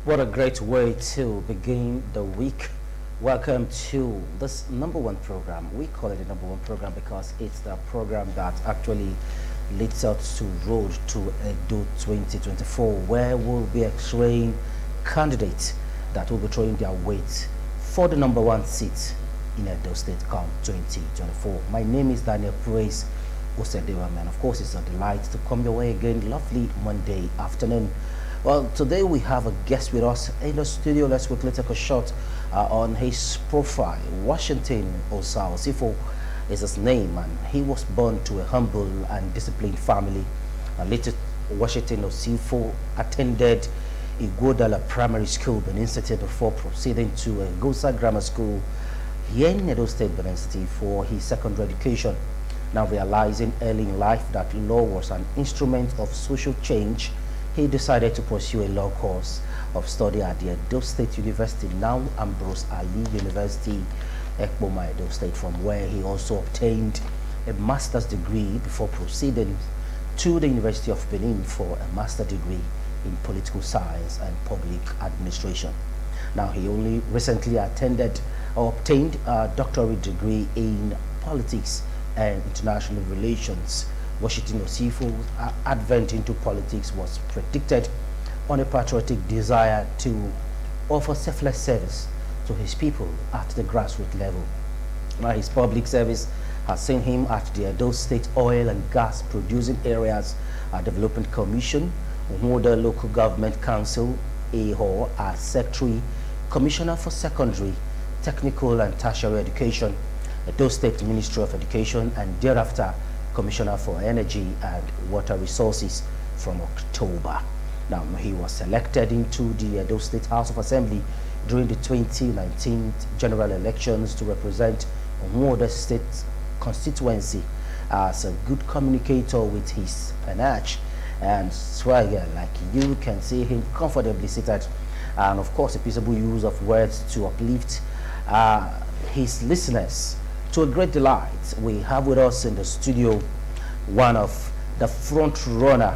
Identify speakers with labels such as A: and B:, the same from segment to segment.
A: What a great way to begin the week. Welcome to this number one program. We call it the number one program because it's the program that actually leads us to road to Edo 2024, where we'll be x-raying candidates that will be throwing their weight for the number one seat in Edo State come 2024. My name is Daniel Praise Osedewa, man. Of course, it's a delight to come your way again. Lovely Monday afternoon. Well, today we have a guest with us in the studio. Let's quickly take a shot on his profile. Washington Osifo is his name, and he was born to a humble and disciplined family. Later, Washington Osifo attended Igwodala Primary School, Benin City, before proceeding to Gosa Grammar School here in Edo State, Benin City, for his secondary education. Now realizing early in life that law was an instrument of social change, he decided to pursue a law course of study at the Edo State University, now Ambrose Ali University, Ekpoma, Edo State, from where he also obtained a master's degree before proceeding to the University of Benin for a master's degree in political science and public administration. Now, he only recently attended or obtained a doctorate degree in politics and international relations. Washington Osifo's advent into politics was predicted on a patriotic desire to offer selfless service to his people at the grassroots level. Now, his public service has seen him at the Edo State Oil and Gas Producing Areas Development Commission, Umoda Local Government Council, AHO, as Secretary, Commissioner for Secondary, Technical and Tertiary Education, Edo State Ministry of Education, and thereafter Commissioner for Energy and Water Resources from October. Now, he was selected into the Edo State House of Assembly during the 2019 general elections to represent Edo State constituency as a good communicator with his panache and swagger. Like, you can see him comfortably seated, and of course a peaceable use of words to uplift his listeners. To a great delight, we have with us in the studio one of the front runner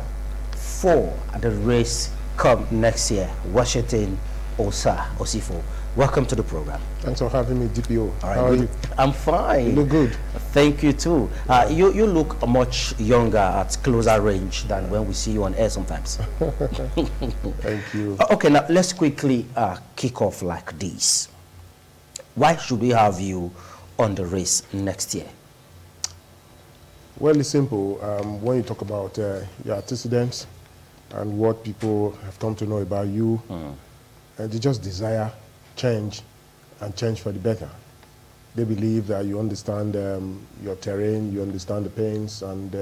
A: for the race come next year, Washington Osifo. Welcome to the program.
B: Thanks for having me, DPO.
A: All right,
B: how are you?
A: I'm fine.
B: You look good.
A: Thank you too. You look much younger at closer range than when we see you on air sometimes.
B: Thank you.
A: Okay, now let's quickly kick off like this. Why should we have you on the race next year?
B: Well, it's simple. When you talk about your antecedents and what people have come to know about you, they just desire change, and change for the better. They believe that you understand your terrain, you understand the pains, and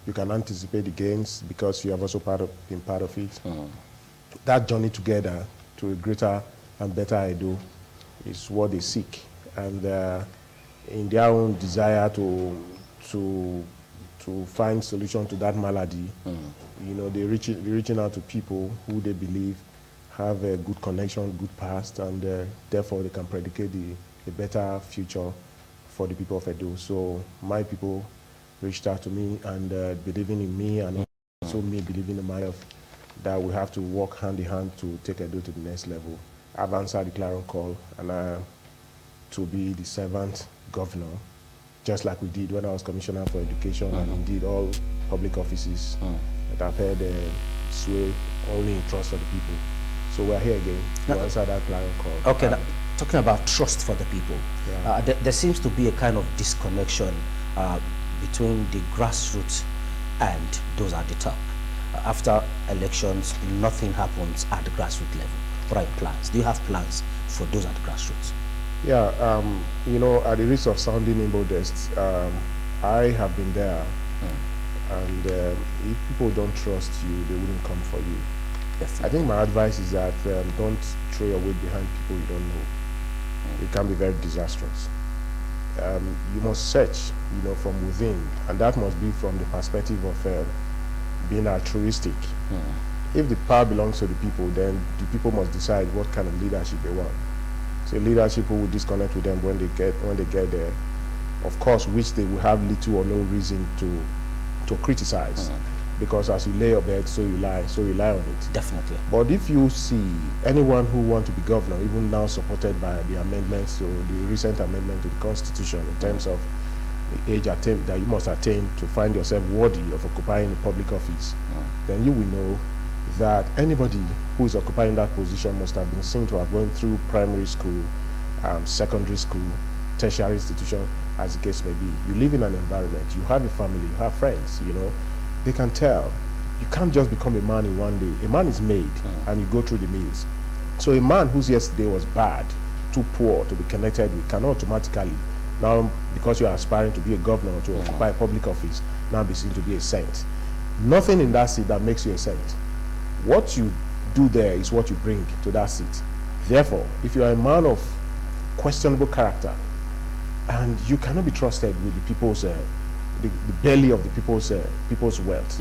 B: you can anticipate the gains because you have also been part of it. That journey together to a greater and better Edo is what they seek. And in their own desire to find solution to that malady, you know, they're reaching out to people who they believe have a good connection, good past, and therefore they can predicate a better future for the people of Edo. So my people reached out to me and believing in me, and also me believing in myself that we have to work hand in hand to take Edo to the next level. I've answered the clarion call, and to be the servant governor, just like we did when I was Commissioner for Education, and indeed all public offices that I've had sway only in trust of the people. So we're here again to answer that clarion call.
A: Okay, now, talking about trust for the people, there seems to be a kind of disconnection between the grassroots and those at the top. After elections, nothing happens at the grassroots level. What are your plans? Do you have plans for those at the grassroots?
B: Yeah, you know, at the risk of sounding immodest, I have been there, and if people don't trust you, they wouldn't come for you.
A: Definitely.
B: I think my advice is that don't throw your weight behind people you don't know. It can be very disastrous. You must search, you know, from within, and that must be from the perspective of being altruistic. If the power belongs to the people, then the people must decide what kind of leadership they want. So leadership who will disconnect with them when they get there, of course, which they will have little or no reason to criticize. because as you lay your bed, so you lie on it.
A: Definitely.
B: But if you see anyone who wants to be governor, even now supported by the amendments to the recent amendment to the Constitution in terms of the age attain that you must attain to find yourself worthy of occupying a public office, then you will know that anybody who is occupying that position must have been seen to have gone through primary school, secondary school, tertiary institution, as the case may be. You live in an environment, you have a family, you have friends, you know. They can tell. You can't just become a man in one day. A man is made, and you go through the means. So a man whose yesterday was bad, too poor to be connected with, cannot automatically, now because you are aspiring to be a governor or to occupy a public office, now be seen to be a saint. Nothing in that seat that makes you a saint. What you do there is what you bring to that seat. Therefore, if you are a man of questionable character, and you cannot be trusted with the people's, the belly of the people's wealth,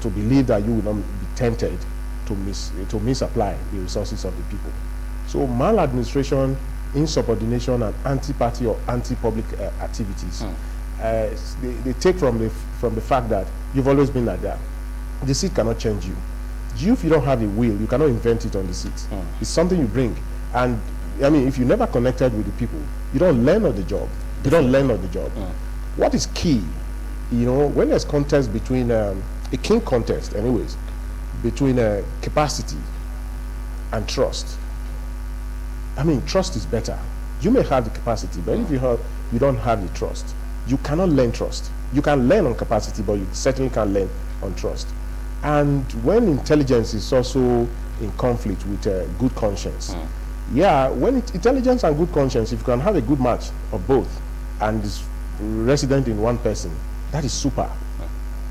B: to believe that you will not be tempted to misapply the resources of the people. So maladministration, insubordination, and anti-party or anti-public activities, they take from the fact that you've always been like that. The seat cannot change you. If you don't have a will, you cannot invent it on the seat. It's something you bring. And I mean, if you never connected with the people, you don't learn on the job. You don't learn on the job. What is key, you know, when there's contest between, a king contest anyways, between capacity and trust. I mean, trust is better. You may have the capacity, but if you don't have the trust, you cannot learn trust. You can learn on capacity, but you certainly can't learn on trust. And when intelligence is also in conflict with good conscience, yeah, when intelligence and good conscience, if you can have a good match of both and is resident in one person, that is super.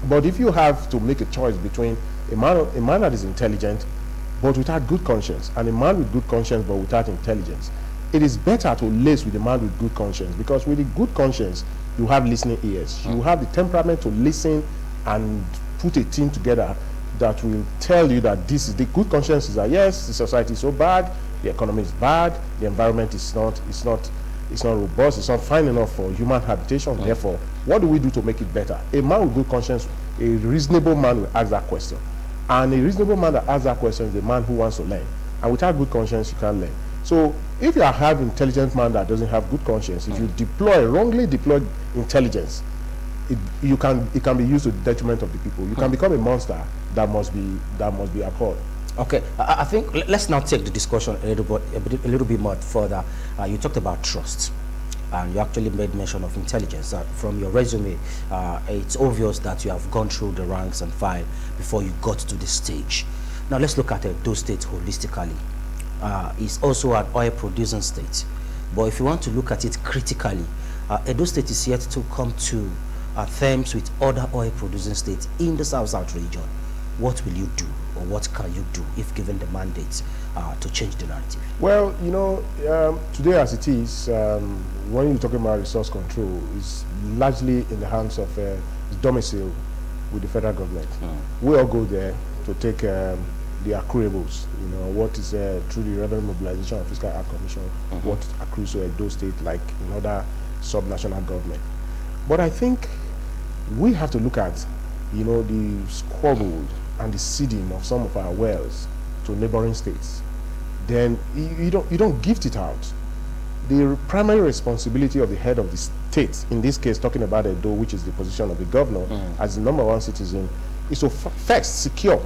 B: But if you have to make a choice between a man that is intelligent but without good conscience, and a man with good conscience but without intelligence, it is better to lace with a man with good conscience, because with a good conscience, you have listening ears. You have the temperament to listen and put a team together that will tell you that this is the good conscience is that yes, the society is so bad, the economy is bad, the environment is not robust, it's not fine enough for human habitation. Therefore, what do we do to make it better? A man with good conscience, a reasonable man will ask that question. And a reasonable man that asks that question is a man who wants to learn. And without good conscience, you can't learn. So if you have an intelligent man that doesn't have good conscience, if you wrongly deploy intelligence, it can be used to the detriment of the people. You can become a monster that must be abhorred.
A: Okay, I think let's now take the discussion a little bit more further. You talked about trust, and you actually made mention of intelligence. From your resume, it's obvious that you have gone through the ranks and file before you got to this stage. Now let's look at Edo State holistically. It's also an oil-producing state, but if you want to look at it critically, Edo State is yet to come to terms with other oil-producing states in the South-South region. What will you do, or what can you do if given the mandate to change the narrative?
B: Well, you know, today as it is, when you're talking about resource control, it's largely in the hands of domicile with the federal government. We all go there to take the accruables, you know, what is through the Revenue Mobilization and Fiscal Act Commission, what accrues to Edo State like in other sub-national government. But I think we have to look at, you know, the squabble and the ceding of some of our wells to neighboring states. Then you don't gift it out. The primary responsibility of the head of the state, in this case talking about Edo, which is the position of the governor, as the #1 citizen, is to first secure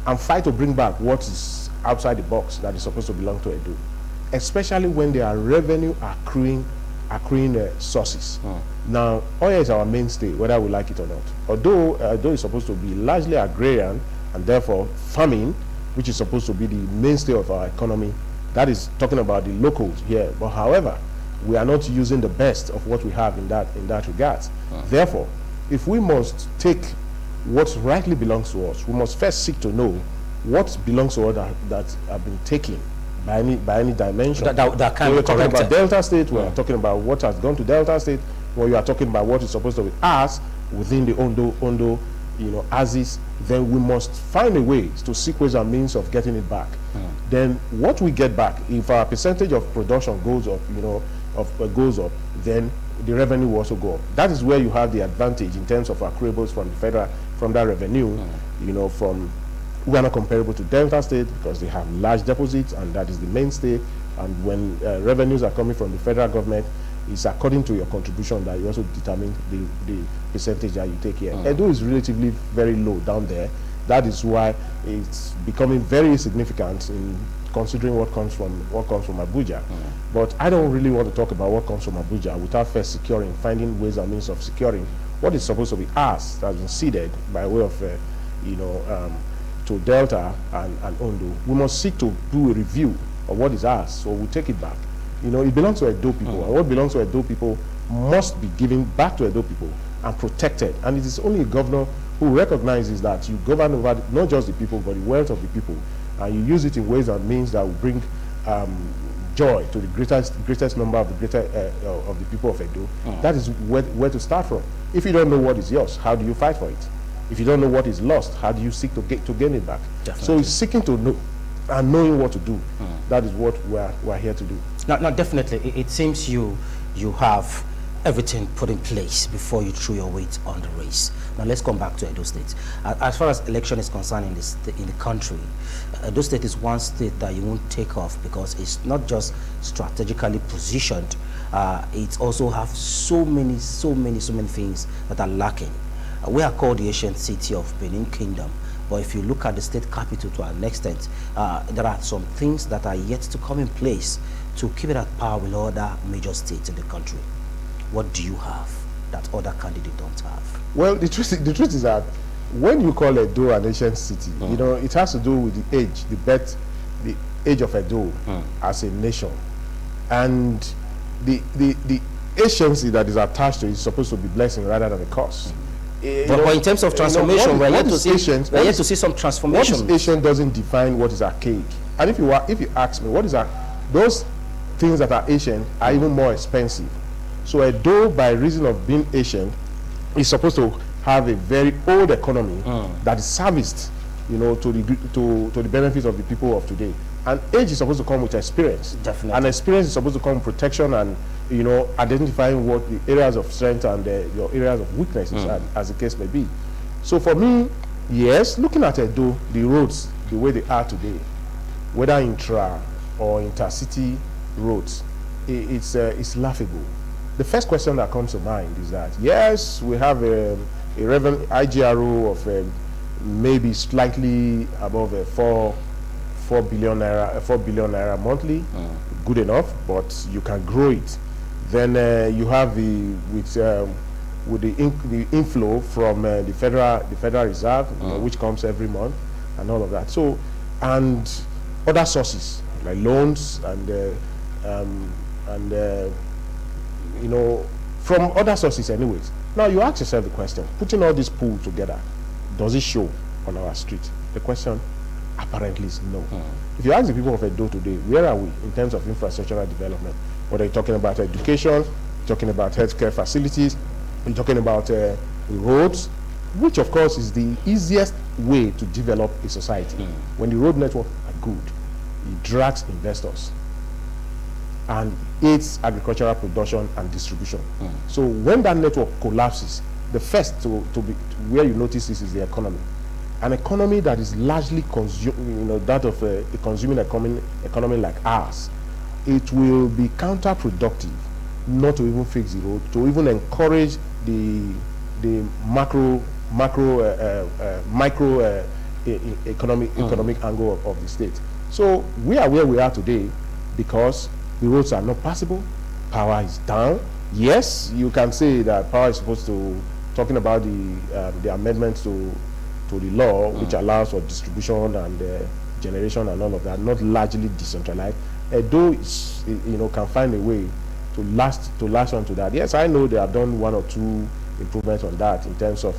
B: and fight to bring back what is outside the box that is supposed to belong to Edo, especially when there are revenue accruing sources. Now, oil is our mainstay, whether we like it or not. Although Edo is supposed to be largely agrarian and therefore farming, which is supposed to be the mainstay of our economy, that is talking about the locals here. But however, we are not using the best of what we have in that regard. Therefore, if we must take what rightly belongs to us, we must first seek to know what belongs to us that have been taken by any dimension.
A: That can be corrected.
B: Talking about Delta State, we are talking about what has gone to Delta State, or you are talking about what is supposed to be ours within the Ondo, you know, axis. Then we must find a way to seek ways and means of getting it back. Then what we get back, if our percentage of production goes up, you know, goes up, then the revenue will also go up. That is where you have the advantage in terms of accruables from from that revenue, you know, we are not comparable to Delta State because they have large deposits, and that is the mainstay. And when revenues are coming from the federal government, it's according to your contribution that you also determine the percentage that you take here. Edo is relatively very low down there. That is why it's becoming very significant in considering what comes from Abuja. But I don't really want to talk about what comes from Abuja without first finding ways and means of securing what is supposed to be ours, that has been ceded by way of, you know, to Delta and Ondo. We must seek to do a review of what is ours, so we take it back. You know, it belongs to Edo people, and what belongs to Edo people must be given back to Edo people and protected. And it is only a governor who recognizes that you govern over not just the people, but the wealth of the people, and you use it in ways and means that will bring joy to the greatest number of the people of Edo. That is where to start from. If you don't know what is yours, how do you fight for it? If you don't know what is lost, how do you seek to gain it back? Definitely. So it's seeking to know and knowing what to do. That is what we're here to do.
A: Now, definitely, it seems you have everything put in place before you threw your weight on the race. Now let's come back to Edo State. As far as election is concerned in the country, Edo State is one state that you won't take off because it's not just strategically positioned. It also have so many things that are lacking. We are called the ancient city of Benin Kingdom, but if you look at the state capital to an extent, there are some things that are yet to come in place to keep it at par with other major states in the country. What do you have that other candidates don't have? Well,
B: the truth is that when you call Edo an ancient city, you know, it has to do with the age, the age of Edo as a nation. And the anciency that is attached to it is supposed to be blessing rather than a curse.
A: But in terms of transformation, we're yet to see some transformation.
B: What is ancient doesn't define what is archaic. And if you ask me, what is those things that are ancient are even more expensive. So Edo, by reason of being ancient, is supposed to have a very old economy that is serviced, you know, to the benefits of the people of today. And age is supposed to come with experience.
A: Definitely.
B: And experience is supposed to come with protection and, you know, identifying what the areas of strength and your areas of weaknesses, as the case may be. So for me, yes, looking at Edo, the roads, the way they are today, whether intra or intercity roads, it's laughable. The first question that comes to mind is that, yes, we have a revenue IGRO of maybe slightly above 4 billion naira monthly, good enough, but you can grow it. Then you have with the inflow from the Federal Reserve, which comes every month, and all of that. So, and other sources like loans and you know, from other sources anyways. Now you ask yourself the question, putting all this pool together, does it show on our street? The question apparently is no. If you ask the people of Edo today, where are we in terms of infrastructural development? Whether you're talking about education, talking about healthcare facilities, you're talking about roads, which of course is the easiest way to develop a society. When the road network are good, it drags investors and aids agricultural production and distribution. So when that network collapses, the first to where you notice this is the economy. An economy that is largely that of a consuming economy like ours, it will be counterproductive not to even fix the road, to even encourage the micro economic angle of the state. So we are where we are today because the roads are not passable, power is down. Yes, you can say that power is supposed to, talking about the amendments to the law, which allows for distribution and generation and all of that, not largely decentralized. Edo is, you know, can find a way to latch on to that. Yes, I know they have done 1 or 2 improvements on that in terms of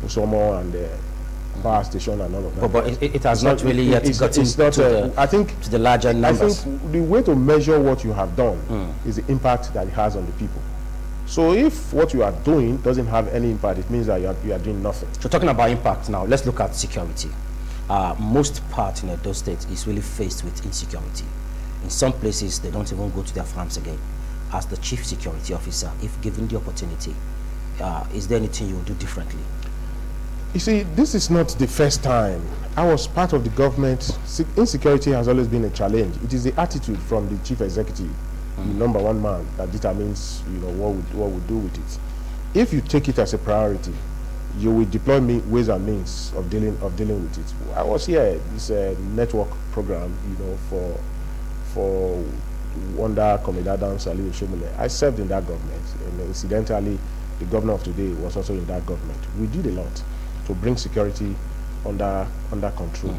B: Usomo and power station and all of that.
A: But it has not really yet gotten to the larger numbers.
B: I think the way to measure what you have done is the impact that it has on the people. So if what you are doing doesn't have any impact, it means that you are doing nothing.
A: So talking about impact now, let's look at security. Most part in Edo State is really faced with insecurity. In some places, they don't even go to their farms again. As the chief security officer, if given the opportunity, is there anything you will do differently?
B: You see, this is not the first time. I was part of the government. Insecurity has always been a challenge. It is the attitude from the chief executive, the number one man, that determines, you know, what we do with it. If you take it as a priority, you will deploy ways and means of dealing with it. I was here, this network program, you know, for Wonder Comedadam Saliu Shomole. I served in that government, and incidentally, the governor of today was also in that government. We did a lot to bring security under control.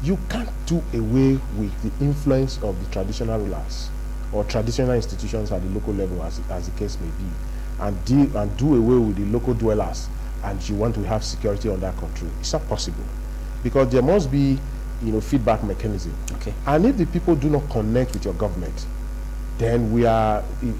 B: You can't do away with the influence of the traditional rulers or traditional institutions at the local level, as the case may be, and do away with the local dwellers, and you want to have security under control. It's not possible, because there must be, you know, feedback mechanism.
A: Okay.
B: And if the people do not connect with your government, then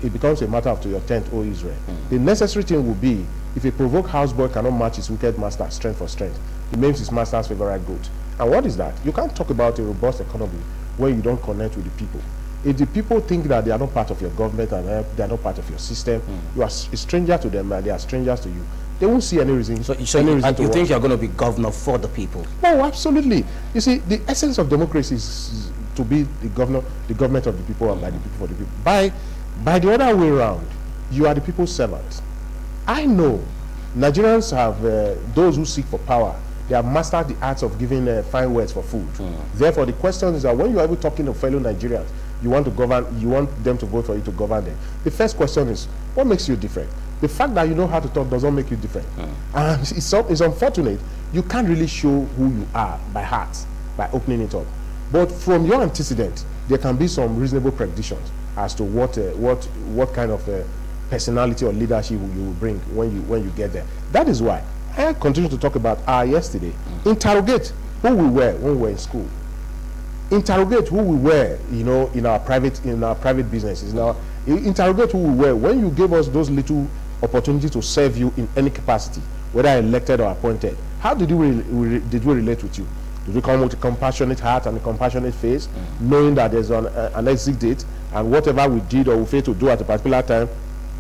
B: it becomes a matter of to your tent, O Israel. The necessary thing will be, if a provoked houseboy cannot match his wicked master strength for strength, he names his master's favorite goat. And what is that? You can't talk about a robust economy when you don't connect with the people. If the people think that they are not part of your government and they are not part of your system, you are a stranger to them and they are strangers to you, they won't see any reason.
A: So you think you're going to be governor for the people?
B: No, absolutely. You see, the essence of democracy is to be the government of the people and by the people for the people. By the other way around, you are the people's servant. I know Nigerians have, those who seek for power, they have mastered the arts of giving fine words for food. Therefore, the question is that when you are talking to fellow Nigerians, you want them to vote for you to govern them. The first question is, what makes you different? The fact that you know how to talk doesn't make you different. And it's unfortunate. You can't really show who you are by heart, by opening it up. But from your antecedent, there can be some reasonable predictions as to what kind of personality or leadership you will bring when you get there. That is why I continue to talk about yesterday. Interrogate who we were when we were in school. Interrogate who we were, you know, in our private businesses. Now, interrogate who we were when you gave us those little opportunities to serve you in any capacity, whether elected or appointed. How did we relate with you? Did we come with a compassionate heart and a compassionate face, knowing that there's an exit date, and whatever we did or we failed to do at a particular time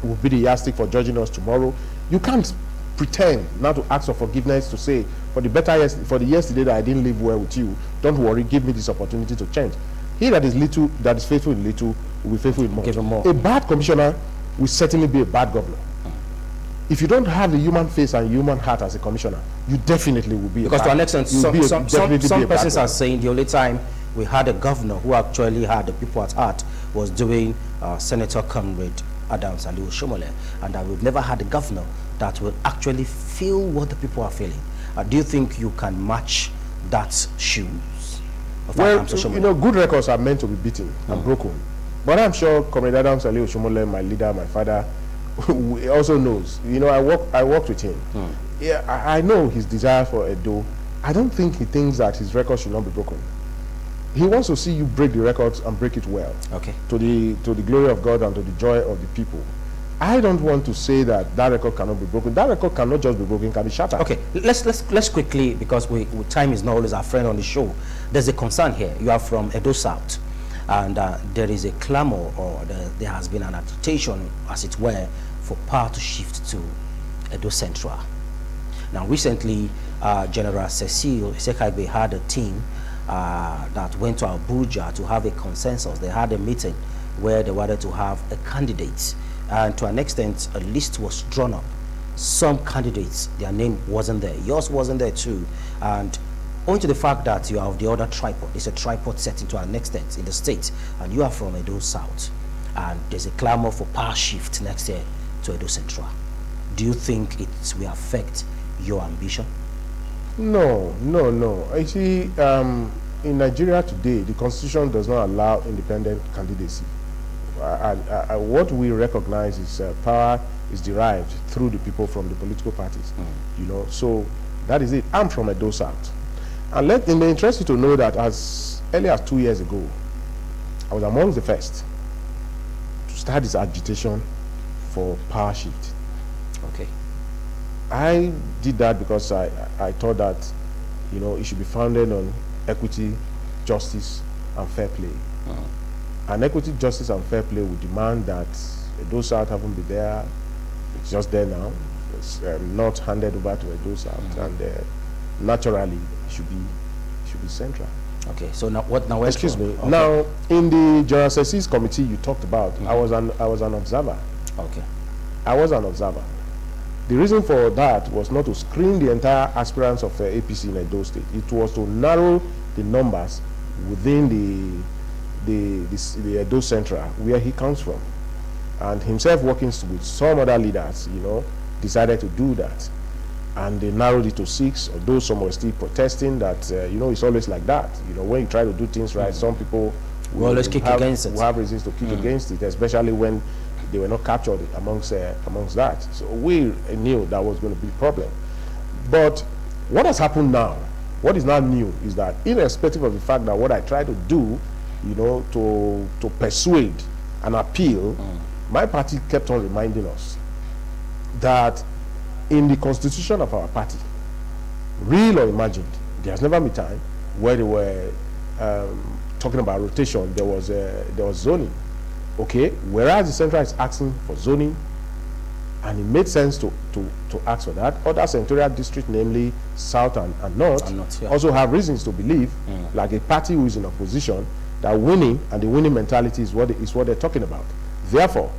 B: will be the yardstick for judging us tomorrow? You can't pretend not to ask for forgiveness, to say, for the yesterday that I didn't live well with you, don't worry, give me this opportunity to change. He that is faithful in little will be faithful in more.
A: Give him more.
B: A bad commissioner will certainly be a bad governor. If you don't have the human face and human heart as a commissioner, you definitely will be.
A: Because to an extent, some persons are saying the only time we had a governor who actually had the people at heart was during Senator Comrade Adams Saliu Shomole, and that we've never had a governor that will actually feel what the people are feeling. Do you think you can match that shoes?
B: Well, you know, good records are meant to be beaten and broken. But I'm sure Comrade Adams Saliu Shomole, my leader, my father, also knows. You know, I worked with him. Yeah, I know his desire for Edo. I don't think he thinks that his record should not be broken. He wants to see you break the records and break it well. Okay. To the glory of God and to the joy of the people. I don't want to say that record cannot be broken. That record cannot just be broken; it can be shattered. Okay,
A: let's quickly, because time is not always our friend on the show. There's a concern here. You are from Edo South, and there is a clamor, or there has been an agitation, as it were, for power to shift to Edo Central. Now, recently, General Cecil Sekaibe had a team that went to Abuja to have a consensus. They had a meeting where they wanted to have a candidate. And to an extent, a list was drawn up. Some candidates, their name wasn't there. Yours wasn't there too. And owing to the fact that you are of the other tripod, it's a tripod setting to an extent in the state, and you are from Edo South, and there's a clamor for power shift next year to Edo Central. Do you think it will affect your ambition?
B: No. I see, in Nigeria today, the Constitution does not allow independent candidacy. What we recognize is power is derived through the people from the political parties. You know, so that is it. I'm from Edo South. And it may interest you to know that as early as 2 years ago, I was among the first to start this agitation for power shift. Okay. I did that because I thought that, you know, it should be founded on equity, justice, and fair play. And equity, justice, and fair play would demand that Edo South haven't been there. It's just there now. not handed over to Edo South, and naturally it should be central.
A: Okay, so now
B: excuse me.
A: Okay.
B: Now, in the General Sessions Committee you talked about, I was an observer.
A: Okay.
B: I was an observer. The reason for that was not to screen the entire aspirants of APC in Edo State. It was to narrow the numbers within the Edo Central, where he comes from. And himself working with some other leaders, decided to do that. And they narrowed it to 6, although some were still protesting that, it's always like that. When you try to do things right, some people
A: will always kick against it.
B: Will have reasons to kick against it, especially when they were not captured amongst that. So we knew that was going to be a problem. But what has happened now, what is now new, is that irrespective of the fact that what I try to do, to persuade and appeal, my party kept on reminding us that in the constitution of our party, real or imagined, there has never been a time where they were talking about rotation. There was zoning. Okay, whereas the central is asking for zoning, and it made sense to ask for that. Other senatorial districts, namely South and North, yeah, also have reasons to believe, like a party who is in opposition, that winning and the winning mentality is what they're talking about. Therefore,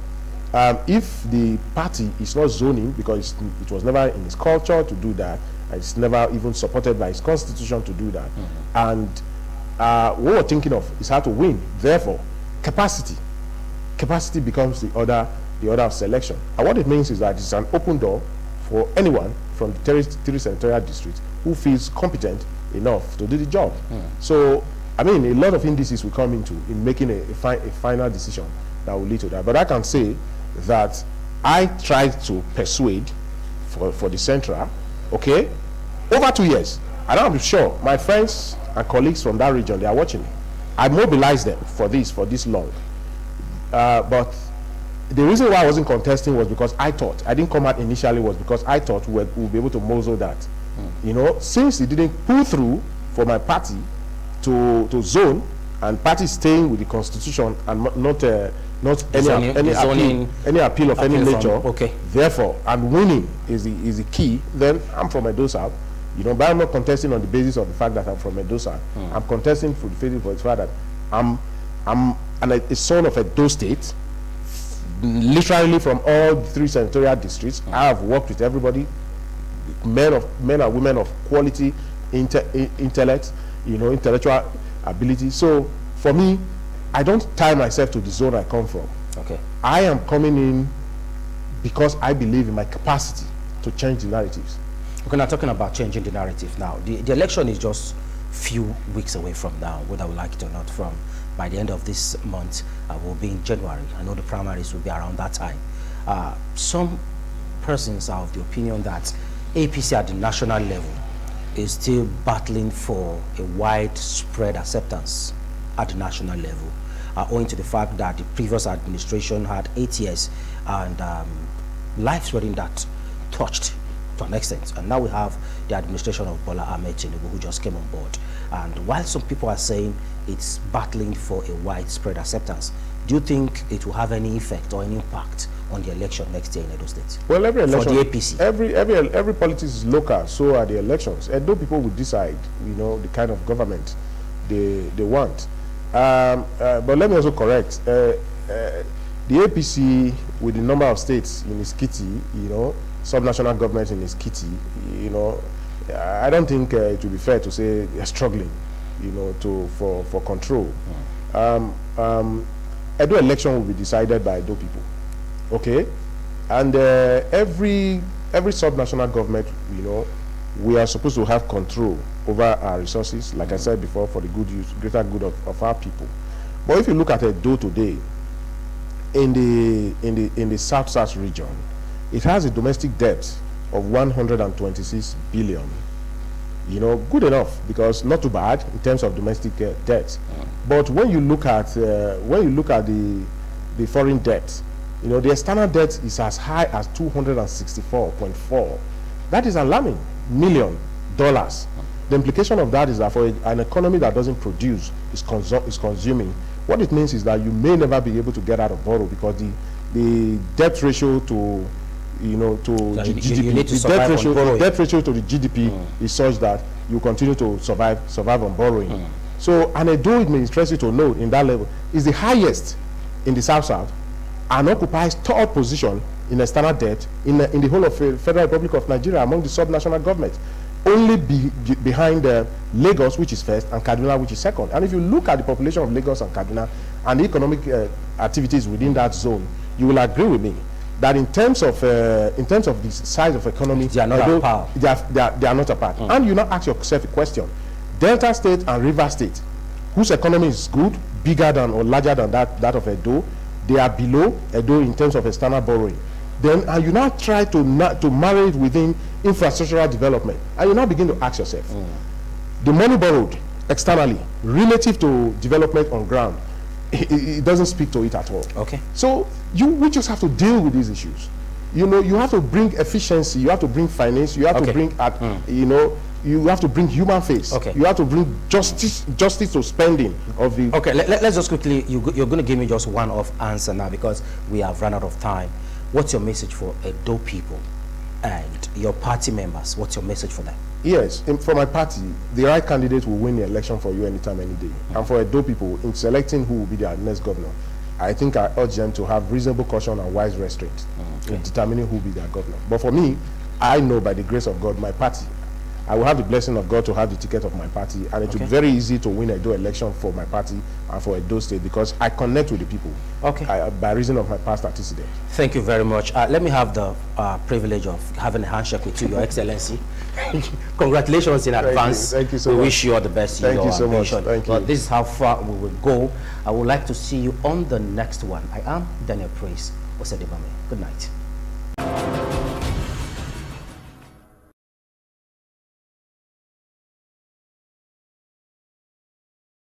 B: if the party is not zoning, because it was never in its culture to do that, and it's never even supported by its constitution to do that, and what we're thinking of is how to win. Therefore, capacity becomes the order of selection. And what it means is that it's an open door for anyone from the 3 senatorial districts who feels competent enough to do the job. So, I mean, a lot of indices will come into in making a final decision that will lead to that. But I can say that I tried to persuade for the central, okay, over 2 years. And I'm sure my friends and colleagues from that region, they are watching me. I mobilized them for this long. But the reason why I wasn't contesting was because I didn't come out initially, was because I thought we'll be able to muzzle that. Since it didn't pull through for my party to zone, and party staying with the constitution and not any appeal of any nature.
A: Okay.
B: Therefore, and winning is the key. Then I'm from Edo South, but I'm not contesting on the basis of the fact that I'm from Edo South. I'm contesting for the fact that I'm a son of Edo State, literally from all 3 senatorial districts. I have worked with everybody, men and women of quality, intellect, intellectual ability. So for me, I don't tie myself to the zone I come from.
A: Okay.
B: I am coming in because I believe in my capacity to change the narratives.
A: Okay, now talking about changing the narrative now, the election is just few weeks away from now, whether we like it or not. By the end of this month, we'll be in January. I know the primaries will be around that time. Some persons are of the opinion that APC at the national level is still battling for a widespread acceptance at the national level, owing to the fact that the previous administration had 8 years and lives were in that touched to an extent. And now we have the administration of Bola Ahmed Tinubu, who just came on board. And while some people are saying it's battling for a widespread acceptance, do you think it will have any effect or any impact on the election next year in Edo State?
B: Well, every election,
A: for the APC,
B: every politics is local, so are the elections. Edo people will decide, the kind of government they want. But let me also correct, the APC, with the number of states in its kitty, subnational government in its kitty, I don't think it would be fair to say they're struggling, for control. Edo election will be decided by Edo people, okay? And every subnational government, we are supposed to have control over our resources, like I said before, for the greater good of our people. But if you look at Edo today, in the South region, it has a domestic debt of 126 billion. Good enough, because not too bad in terms of domestic debt. But when you look at the foreign debt, the external debt is as high as 264.4. That is alarming, $1 million. The implication of that is that for an economy that doesn't produce, is consuming. What it means is that you may never be able to get out of borrow, because the debt ratio to you know, to
A: So
B: the
A: you
B: GDP.
A: need to
B: The
A: survive on borrowing.
B: debt ratio to the GDP is such that you continue to survive on borrowing. So, and Edo, it may interest you to know, in that level, is the highest in the South-South and occupies third position in external debt in the whole of Federal Republic of Nigeria among the sub-national governments. Only behind Lagos, which is first, and Kaduna, which is second. And if you look at the population of Lagos and Kaduna and the economic activities within that zone, you will agree with me that in terms of the size of economy,
A: they are not apart.
B: They are not apart. And you now ask yourself a question: Delta State and River State, whose economy is good, bigger than or larger than that of Edo, they are below Edo in terms of external borrowing. Then you now try to marry it within infrastructural development, and you now begin to ask yourself, the money borrowed externally relative to development on ground, it doesn't speak to it at all.
A: Okay.
B: So we just have to deal with these issues. You know, you have to bring efficiency, you have to bring finance, you have to bring you know, you have to bring human face.
A: Okay.
B: You have to bring justice to spending of the.
A: Okay. Let's just quickly. You're going to give me just one-off answer now because we have run out of time. What's your message for Edo people and your party members? What's your message for them?
B: Yes, for my party, the right candidate will win the election for you anytime, any day. And for Edo people, in selecting who will be their next governor, I think I urge them to have reasonable caution and wise restraint in determining who will be their governor. But for me, I know by the grace of God, my party, I will have the blessing of God to have the ticket of my party, and it will be very easy to win Edo election for my party and for Edo State because I connect with the people by reason of my past antecedents.
A: Thank you very much. Let me have the privilege of having a handshake with you, Your Excellency. Congratulations in advance.
B: Thank you so much.
A: We wish you all the best.
B: Thank you so much. Thank you.
A: But this is how far we will go. I would like to see you on the next one. I am Daniel Praise. Good night.